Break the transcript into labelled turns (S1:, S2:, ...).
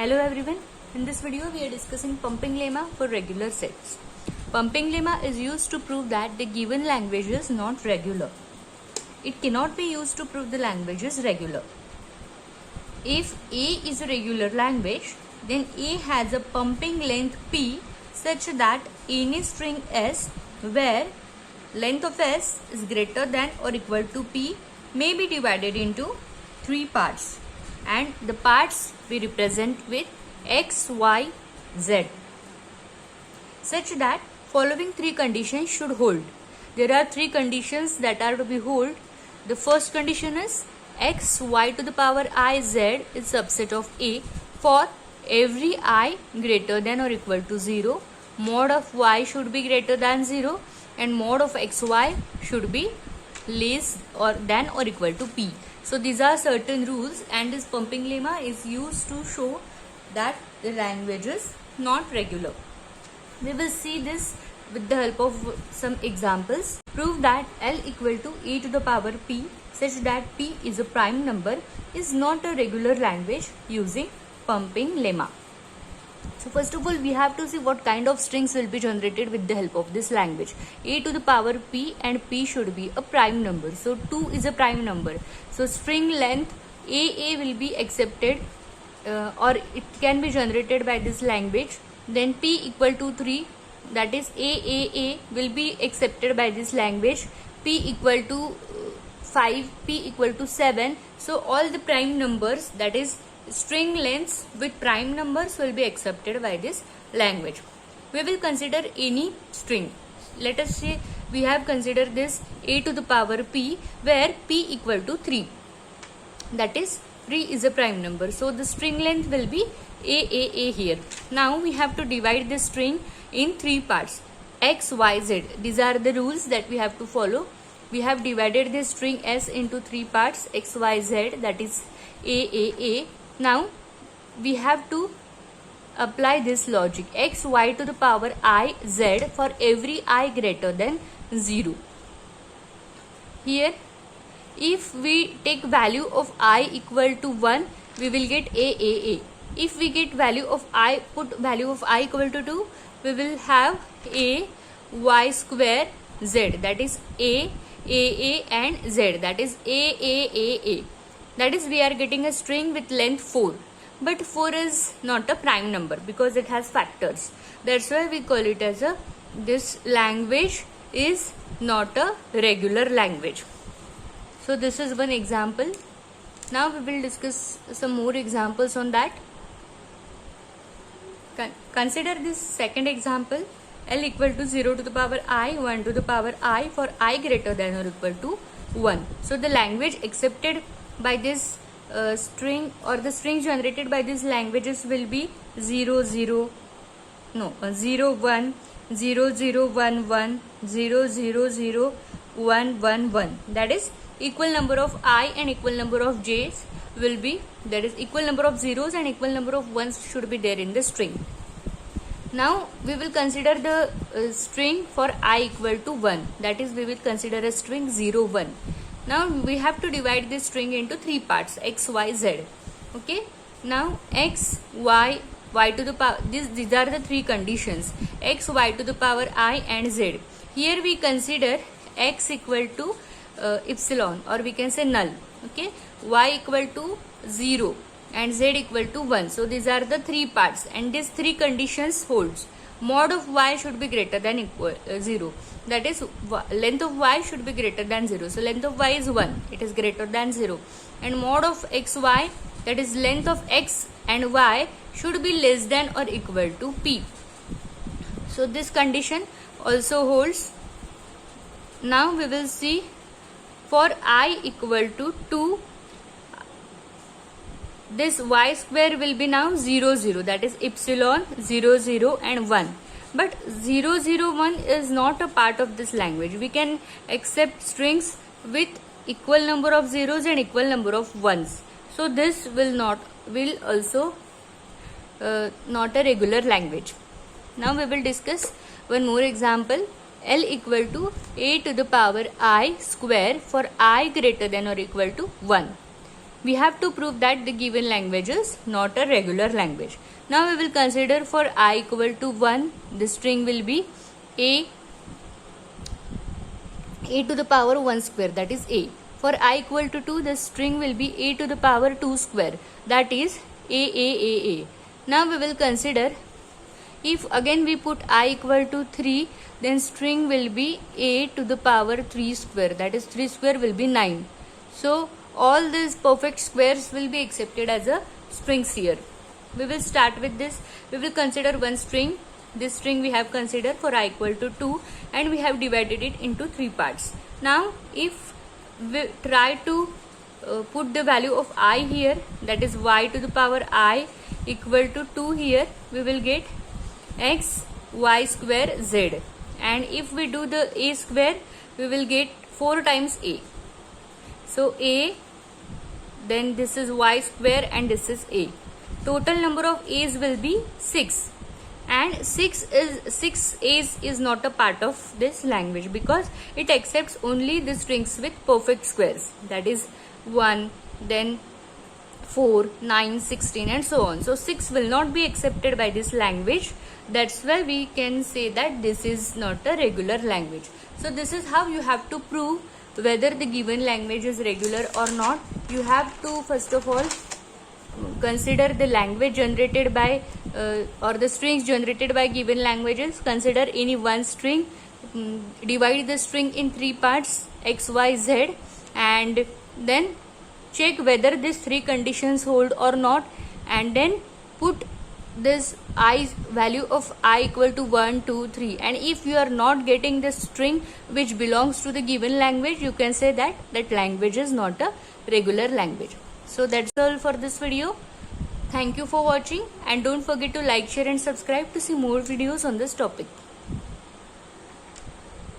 S1: Hello everyone, in this video we are discussing pumping lemma for regular sets. Pumping lemma is used to prove that the given language is not regular. It cannot be used to prove the language is regular. If A is a regular language, then A has a pumping length P such that any string S where length of S is greater than or equal to P may be divided into three parts, and the parts we represent with X, Y, Z, such that following three conditions should hold. There are three conditions that are to be hold. The first condition is X, Y to the power I, Z is subset of A for every I greater than or equal to 0. Mod of Y should be greater than 0 and mod of XY should be less or than or equal to P. So these are certain rules, and this pumping lemma is used to show that the language is not regular. We will see this with the help of some examples. Prove that L equal to e to the power P such that P is a prime number is not a regular language using pumping lemma. So first of all, we have to see what kind of strings will be generated with the help of this language. A to the power P, and P should be a prime number. So 2 is a prime number. So string length AA will be accepted or it can be generated by this language. Then P equal to 3, that is AAA will be accepted by this language. P equal to 5, P equal to 7. So all the prime numbers, that is string lengths with prime numbers, will be accepted by this language. We will consider any string. Let us say we have considered this A to the power P where P equal to 3. That is 3 is a prime number. So the string length will be AAA here. Now we have to divide this string in three parts. X, Y, Z. These are the rules that we have to follow. We have divided this string S into three parts, X, Y, Z, that is AAA. Now we have to apply this logic X, Y to the power I, Z for every I greater than 0. Here if we take value of I equal to 1, we will get AAA. If we get value of I, put value of I equal to 2, we will have A, Y square, Z, that is A, AA and Z, that is AAAA. That is, we are getting a string with length 4. But 4 is not a prime number because it has factors. That's why we call it as a, this language is not a regular language. So this is one example. Now we will discuss some more examples on that. Consider this second example. L equal to 0 to the power I, 1 to the power I for I greater than or equal to 1. So the language accepted by this string, or the string generated by these languages, will be 0 1 0 0 1 1 0 0 0 1 1 1. That is, equal number of I and equal number of J's will be, that is equal number of zeros and equal number of ones should be there in the string. Now we will consider the string for I equal to 1, that is we will consider a string 0 1. Now we have to divide this string into three parts, X, Y, Z. Okay. Now X, Y, Y to the power, these are the three conditions, X, Y to the power I and Z. Here we consider X equal to epsilon, or we can say null. Okay. Y equal to 0 and Z equal to 1. So these are the three parts, and these three conditions holds. Mod of Y should be greater than equal 0. That is, length of Y should be greater than 0. So length of Y is 1. It is greater than 0. And mod of XY, that is length of X and Y, should be less than or equal to P. So this condition also holds. Now we will see for I equal to 2, this Y square will be now 0 0, that is epsilon 0 0 and 1. But 0 0 1 is not a part of this language. We can accept strings with equal number of zeros and equal number of ones. So this will also not a regular language. Now we will discuss one more example. L equal to a to the power I square for I greater than or equal to 1. we have to prove that the given language is not a regular language. Now we will consider for I equal to 1, the string will be a to the power 1 square, that is a. For I equal to 2, the string will be a to the power 2 square, that is a. Now we will consider, if again we put I equal to 3, then string will be a to the power 3 square, that is 3 square will be 9. So all these perfect squares will be accepted as a strings here. We will start with this. We will consider one string. This string we have considered for I equal to 2, and we have divided it into 3 parts. Now if we try to put the value of I here, that is y to the power I equal to 2 here, we will get x y square z, and if we do the a square, we will get 4 times a. So a, then this is y square, and this is a. Total number of a's will be 6, and 6 a's is not a part of this language because it accepts only the strings with perfect squares, that is 1, then 4, 9, 16 and so on. So 6 will not be accepted by this language. That's why we can say that this is not a regular language. So this is how you have to prove whether the given language is regular or not. You have to first of all consider the language generated by or the strings generated by given languages. Consider any one string, divide the string in 3 parts, x, y, z, and then check whether these 3 conditions hold or not, and then put this I value of I equal to 1, 2, 3, and if you are not getting the string which belongs to the given language, you can say that that language is not a regular language. So that's all for this video. Thank you for watching, and don't forget to like, share and subscribe to see more videos on this topic.